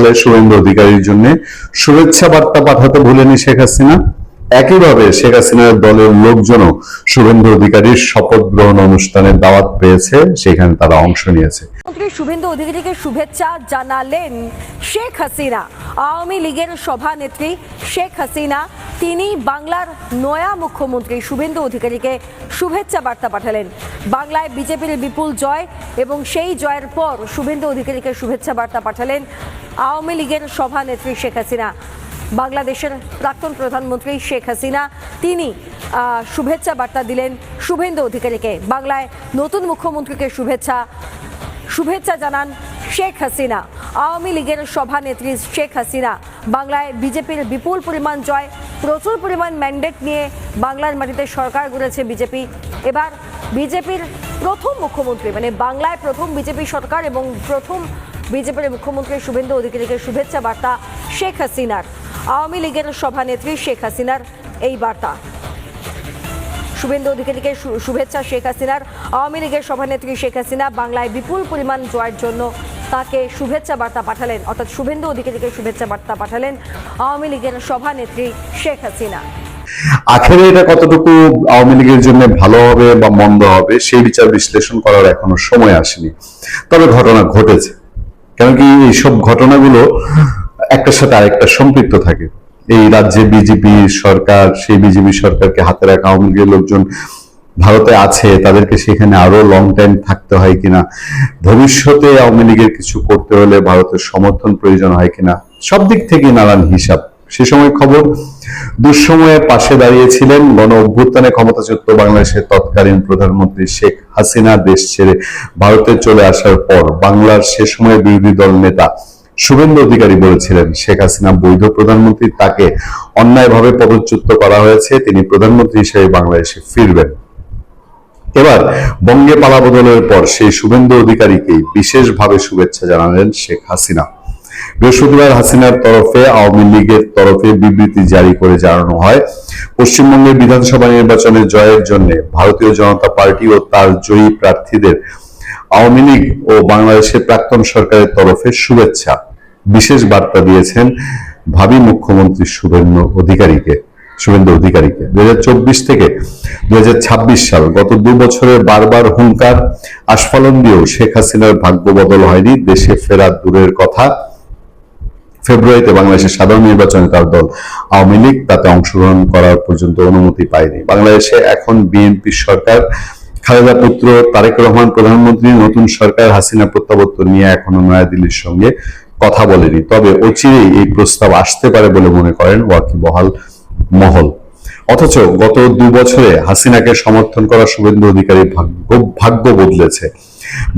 ফলে শুভেন্দু অধিকারীর জন্য শুভেচ্ছা বার্তা পাঠাতে ভুলেনি শেখ হাসিনা। একইভাবে শেখ হাসিনার দলের লোকজনও শুভেন্দু অধিকারীর শপথ গ্রহণ অনুষ্ঠানে দাওয়াত পেয়েছে, সেখানে তারা অংশ নিয়েছে। শুভেন্দু অধিকারীকে শুভেচ্ছা জানালেন শেখ হাসিনা। আওয়ামী লীগের সভানেত্রী শেখ হাসিনা তিনি বাংলার নয়া মুখ্যমন্ত্রী শুভেন্দু অধিকারীকে শুভেচ্ছা বার্তা পাঠালেন। বাংলায় বিজেপির বিপুল জয় এবং সেই জয়ের পর শুভেন্দু অধিকারীকে শুভেচ্ছা বার্তা পাঠালেন আওয়ামী লীগের সভানেত্রী শেখ হাসিনা। বাংলাদেশের প্রাক্তন প্রধানমন্ত্রী শেখ হাসিনা তিনি শুভেচ্ছা বার্তা দিলেন শুভেন্দু অধিকারীকে। বাংলায় নতুন মুখ্যমন্ত্রীকে শুভেচ্ছা জানান শেখ হাসিনা। আওয়ামী লীগের সভানেত্রী শেখ হাসিনা বাংলায় বিজেপির বিপুল পরিমাণ জয়, প্রচুর পরিমাণ ম্যান্ডেট নিয়ে বাংলার মাটিতে সরকার গড়েছে বিজেপি। এবার বিজেপির প্রথম মুখ্যমন্ত্রী মানে বাংলায় প্রথম বিজেপি সরকার এবং প্রথম বিজেপির মুখ্যমন্ত্রী শুভেন্দু অধিকারীকে শুভেচ্ছা বার্তা শেখ হাসিনার। আওয়ামী লীগের সভানেত্রী শেখ হাসিনার এই বার্তা। শুভেন্দু অধিকারীকে শুভেচ্ছা শেখ হাসিনার। আওয়ামী লীগের সভানেত্রী শেখ হাসিনা বাংলায় বিপুল পরিমাণ জয়ের জন্য তাকে শুভেচ্ছা বার্তা পাঠালেন, অর্থাৎ শুভেন্দু অধিকারীকে শুভেচ্ছা বার্তা পাঠালেন আওয়ামী লীগের সভানেত্রী শেখ হাসিনা। আখেরে এটা কতটুকু আওয়ামী লীগের জন্য ভালো হবে বা মন্দ হবে সেই বিচার বিশ্লেষণ করার এখনো সময় আসেনি, তবে ঘটনা ঘটেছে। কেন কি এইসব ঘটনাগুলো একটার সাথে আরেকটা সম্পৃক্ত থাকে। এই রাজ্যে বিজেপি সরকার, সেই বিজেপি সরকারকে হাতে রাখা আওয়ামী লীগের লোকজন ভারতে আছে, তাদেরকে সেখানে আরো লং টাইম থাকতে হয় কিনা, ভবিষ্যতে আওয়ামী লীগের কিছু করতে হলে ভারতের সমর্থন প্রয়োজন হয় কিনা, সব দিক থেকে নানান হিসাব। সে সময় খবর দুঃসময়ে পাশে দাঁড়িয়েছিলেন গণ অভ্যুত্থানে ক্ষমতাচ্যুত বাংলাদেশের তৎকালীন প্রধানমন্ত্রী শেখ হাসিনা দেশ ছেড়ে ভারতে চলে আসার পর বাংলার সে সময় বিরোধী দল নেতা শুভেন্দু অধিকারী বলেছিলেন শেখ হাসিনা বৈধ প্রধানমন্ত্রী, তাকে অন্যায়ভাবে পদচ্যুত করা হয়েছে, তিনি প্রধানমন্ত্রী হিসেবে বাংলাদেশে ফিরবেন। এবার বঙ্গে পালাবদলের পর সেই শুভেন্দু অধিকারীকে বিশেষভাবে শুভেচ্ছা জানালেন শেখ হাসিনা। বৃহস্পতিবার হাসিনার তরফে আওয়ামী লীগের তরফে বিবৃতি জারি করে জানানো হয়, পশ্চিমবঙ্গের বিধানসভা নির্বাচনে জয়ের জন্য ভারতীয় জনতা পার্টি ও তার জয়ী প্রার্থীদের আওয়ামী লীগ ও বাংলাদেশের প্রাক্তন সরকারের তরফে শুভেচ্ছা। বিশেষ বার্তা দিয়েছেন ভাবী মুখ্যমন্ত্রী শুভেন্দু অধিকারীকে 2024 থেকে 2026 সাল গত 2 বছরের বারবার হুঙ্কার আস্ফালন দিয়েও শেখ হাসিনার ভাগ্য বদল হয়নি। দেশে ফেরা দূরের কথা, ফেব্রুয়ারিতে বাংলাদেশের সাধারণ নির্বাচনে তার দল আওয়ামী লীগ তাতে অংশগ্রহণ করার পর্যন্ত অনুমতি পায়নি। বাংলাদেশে এখন বিএনপি সরকার, খালেদা পুত্র তারেক রহমান প্রধানমন্ত্রী, নতুন সরকার হাসিনা প্রত্যাবর্তন নিয়ে এখনো নয়াদিল্লির সঙ্গে কথা বলেনি, তবে অচিরেই এই প্রস্তাব আসতে পারে বলে মনে করেন ওয়াকিবহাল মহল। অথচ গত 2 বছরে হাসিনাকে সমর্থন করা শুভেন্দু অধিকারীর ভাগ্য বদলেছে।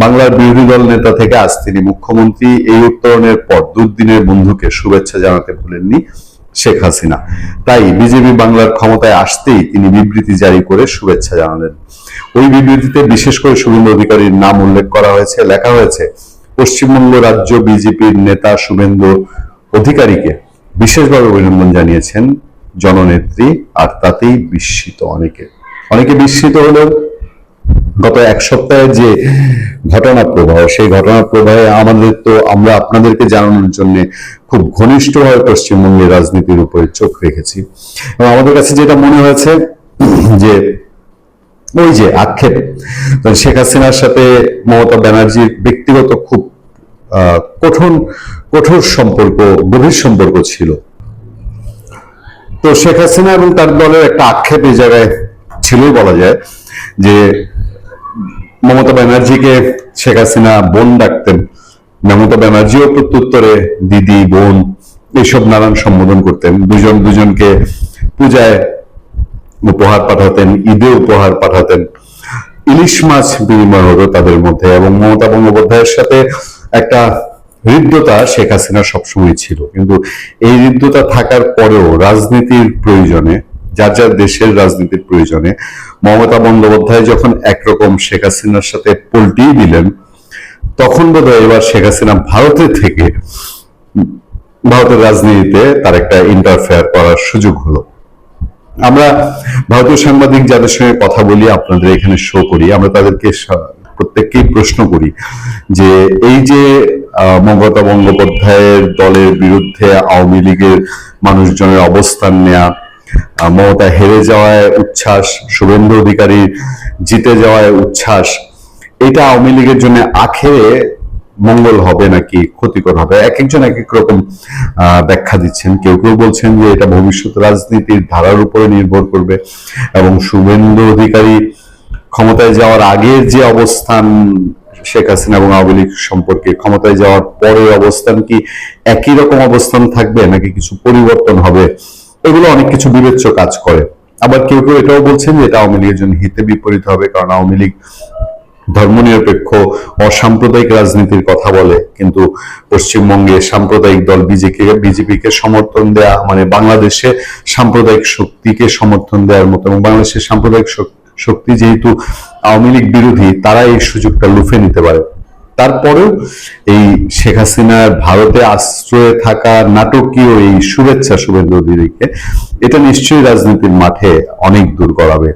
বাংলার বিরোধী দল নেতা থেকে আজ তিনি মুখ্যমন্ত্রী, এই উত্তরণের পর দুর্দিনের বন্ধুকে শুভেচ্ছা জানাতে ভুলেননি শেখ হাসিনা। তাই বিজেপি বাংলার ক্ষমতায় আসতেই তিনি বিবৃতি জারি করে শুভেচ্ছা জানালেন। ওই বিবৃতিতে বিশেষ করে শুভেন্দু অধিকারীর নাম উল্লেখ করা হয়েছে, লেখা হয়েছে পশ্চিমবঙ্গ রাজ্য বিজেপির নেতা শুভেন্দু অধিকারীকে বিশেষভাবে অভিনন্দন জানিয়েছেন জননেত্রী। আর তাতেই বিস্মিত অনেকে বিস্মিত হলেও গত 1 সপ্তাহে যে ঘটনা প্রবাহ, সেই ঘটনা প্রবাহে আমরা আপনাদেরকে জানানোর জন্য খুব ঘনিষ্ঠভাবে পশ্চিমবঙ্গের রাজনীতির উপরে চোখ রেখেছি এবং আমাদের কাছে যেটা মনে হয়েছে যে ওই যে আক্ষেপ শেখ হাসিনার সাথে মমতা ব্যানার্জির ব্যক্তিগত খুব কঠোর সম্পর্ক, গভীর সম্পর্ক ছিল। তো শেখ হাসিনা এবং তার দলের একটা আক্ষেপ এই জায়গায় ছিলই বলা যায় যে মমতা ব্যানার্জিকে শেখ হাসিনা বোন ডাকতেন, মমতা ব্যানার্জিও প্রত্যুত্তরে দিদি, বোন এইসব নানান সম্বোধন করতেন। দুজনকে পূজায় উপহার পাঠাতেন, ঈদে উপহার পাঠাতেন, ইলিশ মাছ বিনিময় হতো তাদের মধ্যে। এবং মমতা বন্দ্যোপাধ্যায়ের সাথে একটা হৃদ্যতা শেখ হাসিনা সবসময় ছিল, কিন্তু এই হৃদ্যতা থাকার পরেও রাজনীতির প্রয়োজনে, যার দেশের রাজনীতির প্রয়োজনে মমতা বন্দ্যোপাধ্যায় যখন একরকম শেখ হাসিনার সাথে পল্টি দিলেন, তখন বোধহয় এবার শেখ হাসিনা ভারতের রাজনীতিতে তার একটা ইন্টারফেয়ার করার সুযোগ হলো। আমরা ভারতীয় সাংবাদিক যাদের সঙ্গে কথা বলি, আপনাদের এখানে শো করি, আমরা তাদেরকে প্রত্যেককেই প্রশ্ন করি যে এই যে মমতা বন্দ্যোপাধ্যায়ের দলের বিরুদ্ধে আওয়ামী লীগের মানুষজনের অবস্থান নেয়া, মমতা হেরে যাওয়ায় উচ্ছ্বাস, শুভেন্দু অধিকারী জিতে যাওয়ায় উচ্ছ্বাস, এটা আওয়ামী লীগের জন্য আখেরে মঙ্গল হবে নাকি ক্ষতিকর হবে? এক একজন এক এক রকম ব্যাখ্যা দিচ্ছেন। কেউ কেউ বলছেন যে এটা ভবিষ্যৎ রাজনীতির ধারার উপরে নির্ভর করবে এবং শুভেন্দু অধিকারী ক্ষমতায় যাওয়ার আগের যে অবস্থান শেখ হাসিনা এবং আওয়ামী লীগ সম্পর্কে, ক্ষমতায় যাওয়ার পরের অবস্থান কি একই রকম অবস্থান থাকবে নাকি কিছু পরিবর্তন হবে, এগুলো অনেক কিছু বিবেচ্য কাজ করে। আবার কেউ কেউ এটাও বলছেন যে এটা আওয়ামী লীগের জন্য হিতে বিপরীত হবে, কারণ আওয়ামী লীগ ধর্মনিরপেক্ষ অসাম্প্রদায়িক রাজনীতির কথা বলে, কিন্তু পশ্চিমবঙ্গে সাম্প্রদায়িক দল বিজেপিকে সমর্থন দেয়া মানে বাংলাদেশে সাম্প্রদায়িক শক্তিকে সমর্থন দেওয়ার মতো, এবং বাংলাদেশের সাম্প্রদায়িক শক্তি যেহেতু আওয়ামী লীগ বিরোধী, তারা এই সুযোগটা লুফে নিতে পারে। তারপরেও এই শেখ হাসিনার ভারতে আশ্রয়ে থাকা নাটকীয় এই শুভেচ্ছা শুভেন্দু অধিকারীকে, এটা নিশ্চয়ই রাজনীতির মাঠে অনেক দূর গড়াবে।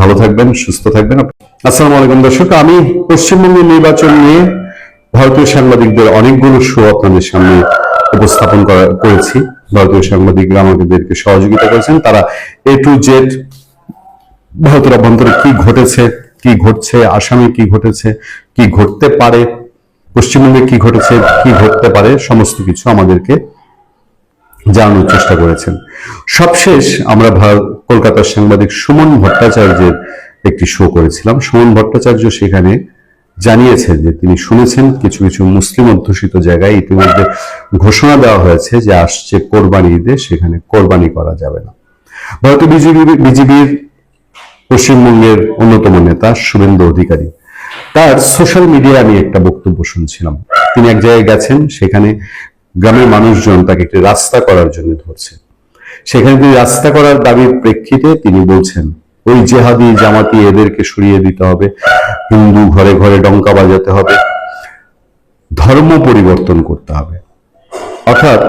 ভালো থাকবেন, সুস্থ থাকবেন। আসসালামু আলাইকুম দর্শক, আমি পশ্চিমবঙ্গের নির্বাচন নিয়ে ভারতীয় সাংবাদিকদের অনেকগুলো শো আপনাদের সামনে উপস্থাপন করেছি। ভারতীয় সাংবাদিকরা আমাদেরকে সহযোগিতা করেছেন। তারা A to Z ভারতের অভ্যন্তরে কি ঘটেছে, কি ঘটছে, আসামে কি ঘটেছে, কি ঘটতে পারে, পশ্চিমবঙ্গে কি ঘটেছে, কি ঘটতে পারে, সমস্ত কিছু আমাদেরকে জানানোর চেষ্টা করেছেন। সবশেষ আমরা কলকাতার সাংবাদিক সুমন ভট্টাচার্যের একটি শো করেছিলাম। সুমন ভট্টাচার্য সেখানে জানিয়েছেন যে তিনি শুনেছেন কিছু কিছু মুসলিম অধ্যুষিত জায়গায় ইতিমধ্যে ঘোষণা দেওয়া হয়েছে যে আসছে কোরবানি ঈদে সেখানে কোরবানি করা যাবে না। ভারতীয় বিজেপির পশ্চিমবঙ্গের অন্যতম নেতা শুভেন্দু অধিকারী, তার সোশ্যাল মিডিয়ায় আমি একটা বক্তব্য শুনছিলাম। তিনি এক জায়গায় গেছেন, সেখানে গ্রামের মানুষজন তাকে একটি রাস্তা করার জন্য ধরছে। সেখানে তিনি রাস্তা করার দাবির প্রেক্ষিতে তিনি বলছেন ওই জেহাদি জামাতি এদেরকে সরিয়ে দিতে হবে, হিন্দু ঘরে ঘরে ডঙ্কা বাজাতে হবে, ধর্ম পরিবর্তন করতে হবে। অর্থাৎ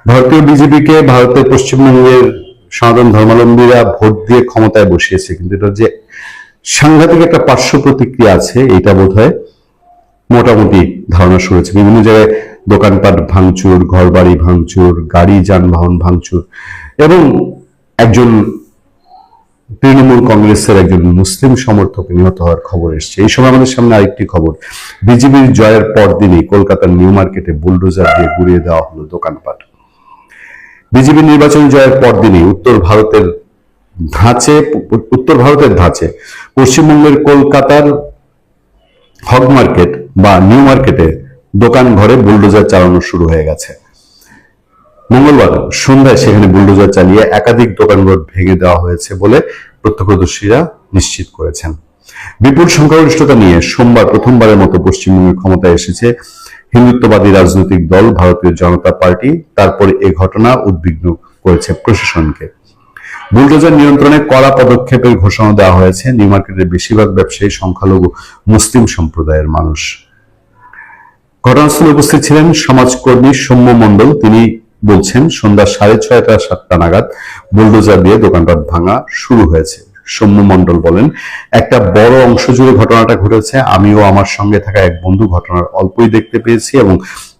ভারতীয় বিজেপিকে ভারতের পশ্চিমবঙ্গের সনাতন ধর্মাবলম্বীরা ভোট দিয়ে ক্ষমতায় বসিয়েছে, কিন্তু এটা যে সাংঘাতিক একটা পার্শ্ব প্রতিক্রিয়া আছে, এটা বোধহয় মোটামুটি ধারণা শুরু হয়েছে। বিভিন্ন জায়গায় দোকানপাট ভাঙচুর, ঘরবাড়ি ভাঙচুর, গাড়ি যানবাহন ভাঙচুর, এবং একজন তৃণমূল কংগ্রেসের একজন মুসলিম সমর্থক নিহত হওয়ার খবর এসছে। এই সময় আমাদের সামনে আরেকটি খবর, বিজেপির জয়ের পরদিনই কলকাতার নিউ মার্কেটে বুলডোজার দিয়ে গুড়িয়ে দেওয়া হলো দোকানপাট। বিজেপি নির্বাচন জয়ের পরদিনই উত্তর ভারতের ধাঁচে পশ্চিমবঙ্গের কলকাতার হগ মার্কেট বা নিউ মার্কেটে দোকান ঘরে বুলডোজার চালানো শুরু হয়ে গেছে। মঙ্গলবার সন্ধ্যায় সেখানে বুলডোজার চালিয়ে একাধিক দোকানঘর ভেঙে দেওয়া হয়েছে বলে প্রত্যক্ষদর্শীরা নিশ্চিত করেছেন। বিপুল সংখ্যাগরিষ্ঠতা নিয়ে সোমবার প্রথমবারের মতো পশ্চিমবঙ্গের ক্ষমতায় এসেছে হিন্দুত্ববাদী রাজনৈতিক দল ভারতীয় জনতা পার্টি। তারপরে এ ঘটনা উদ্বিগ্ন করেছে প্রশাসনকে। বুলডোজার নিয়ন্ত্রণে কড়া পদক্ষেপের ঘোষণা দেওয়া হয়েছে। নিউ মার্কেটের বেশিরভাগ ব্যবসায়ী সংখ্যালঘু মুসলিম সম্প্রদায়ের মানুষ। ঘটনাস্থলে উপস্থিত ছিলেন সমাজকর্মী সৌম্য মণ্ডল। তিনি বলছেন সন্ধ্যা 6:30-7টা নাগাদ বুলডোজার দিয়ে দোকানপাট ভাঙা শুরু হয়েছে। সৌম্য মণ্ডল বলেন, একটা বড় অংশ জুড়ে ঘটনাটা ঘটেছে। আমিও আমার সঙ্গে থাকা এক বন্ধু ঘটনার অল্পই দেখতে পেয়েছি এবং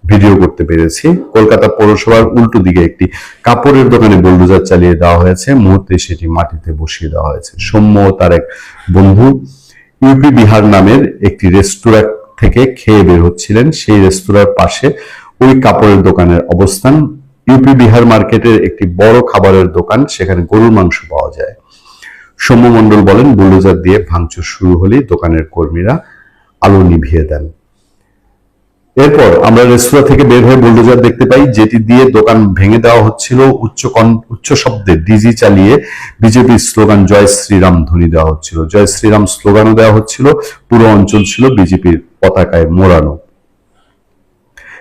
ভিডিও করতে পেরেছি। কলকাতা পৌরসভার উল্টো দিকে একটি কাপড়ের দোকানে বুলডোজার চালিয়ে দেওয়া হয়েছে, মুহূর্তে সেটি মাটিতে বসিয়ে দেওয়া হয়েছে। সৌম্য ও তার এক বন্ধু ইউপি বিহার নামের একটি রেস্তোরাঁ থেকে খেয়ে বের হচ্ছিলেন। সেই রেস্তোরাঁর পাশে ওই কাপড়ের দোকানের অবস্থান। ইউপি বিহার মার্কেটের একটি বড় খাবারের দোকান, সেখানে গরুর মাংস পাওয়া যায়। সৌম্য মণ্ডল বলেন, বুলডোজার দিয়ে ভাঙচুর শুরু হলেই দোকানের কর্মীরা আলো নিভিয়ে দেন। এরপর আমরা রেস্তোরাঁ থেকে বের হয়ে বুলডোজার দেখতে পাই, যেটি দিয়ে দোকান ভেঙে দেওয়া হচ্ছিল। উচ্চ শব্দে ডিজি চালিয়ে বিজেপির স্লোগান জয় শ্রীরাম ধ্বনি দেওয়া হচ্ছিল। জয় শ্রীরাম স্লোগানও দেওয়া হচ্ছিল। পুরো অঞ্চল ছিল বিজেপির পতাকায় মোড়ানো।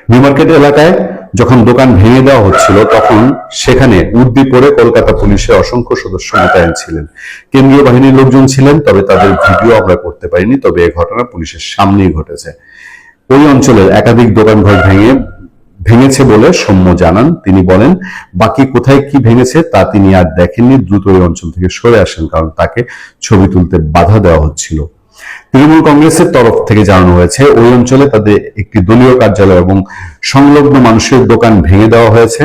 নিউ মার্কেট এলাকায় যখন দোকান ভেঙে দেওয়া হচ্ছিল, তখন সেখানে উদ্দীপরে কলকাতা পুলিশের অসংখ্য সদস্য মোতায়েন ছিলেন। কেন্দ্রীয় বাহিনীর লোকজন ছিলেন, তবে তাদের ভিডিও আমরা করতে পারিনি। তবে এই ঘটনা পুলিশের সামনেই ঘটেছে। ওই অঞ্চলের একাধিক দোকানঘর ভেঙেছে বলে সৌম্য জানান। তিনি বলেন, বাকি কোথায় কি ভেঙেছে তা তিনি আর দেখেননি। দ্রুত ওই অঞ্চল থেকে সরে আসেন, কারণ তাকে ছবি তুলতে বাধা দেওয়া হচ্ছিল। তৃণমূল কংগ্রেসের তরফ থেকে জানানো হয়েছে ওই অঞ্চলে তাদের একটি দলীয় কার্যালয় এবং সংলগ্ন মানুষের দোকান ভেঙে দেওয়া হয়েছে।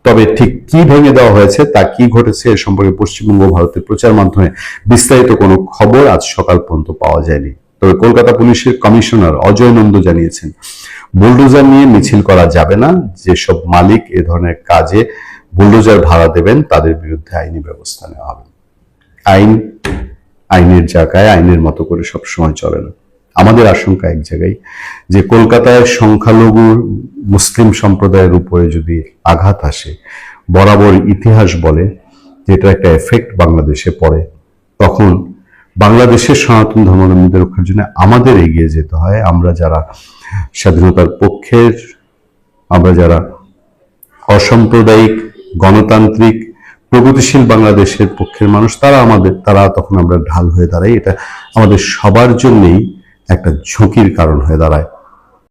তবে ঠিক কি ভেঙে দেওয়া হয়েছে, তা কি ঘটেছে এ সম্পর্কে পশ্চিমবঙ্গ ভারতের প্রচার মাধ্যমে বিস্তারিত কোনো খবর আজ সকাল পর্যন্ত পাওয়া যায়নি। তবে কলকাতা পুলিশের কমিশনার অজয় নন্দ জানিয়েছেন, বুলডোজার নিয়ে মিছিল করা যাবে না। যেসব মালিক এ ধরনের কাজে বুলডোজার ভাড়া দেবেন তাদের বিরুদ্ধে আইনি ব্যবস্থা নেওয়া হবে। আইনের জায়গায় আইনের মতো করে সবসময় চলে না। আমাদের আশঙ্কা এক জায়গায়, যে কলকাতায় সংখ্যালঘু মুসলিম সম্প্রদায়ের উপরে যদি আঘাত আসে, বরাবর ইতিহাস বলে যে এটা একটা এফেক্ট বাংলাদেশে পড়ে, তখন বাংলাদেশের সনাতন ধর্মাবলম্বীদের রক্ষার জন্য আমাদের এগিয়ে যেতে হয়। আমরা যারা স্বাধীনতার পক্ষের, আমরা যারা অসাম্প্রদায়িক গণতান্ত্রিক প্রগতিশীল বাংলাদেশের পক্ষের মানুষ, তারা তখন আমরা ঢাল হয়ে দাঁড়াই। এটা আমাদের সবার জন্যই একটা ঝুঁকির কারণ হয়ে দাঁড়ায়।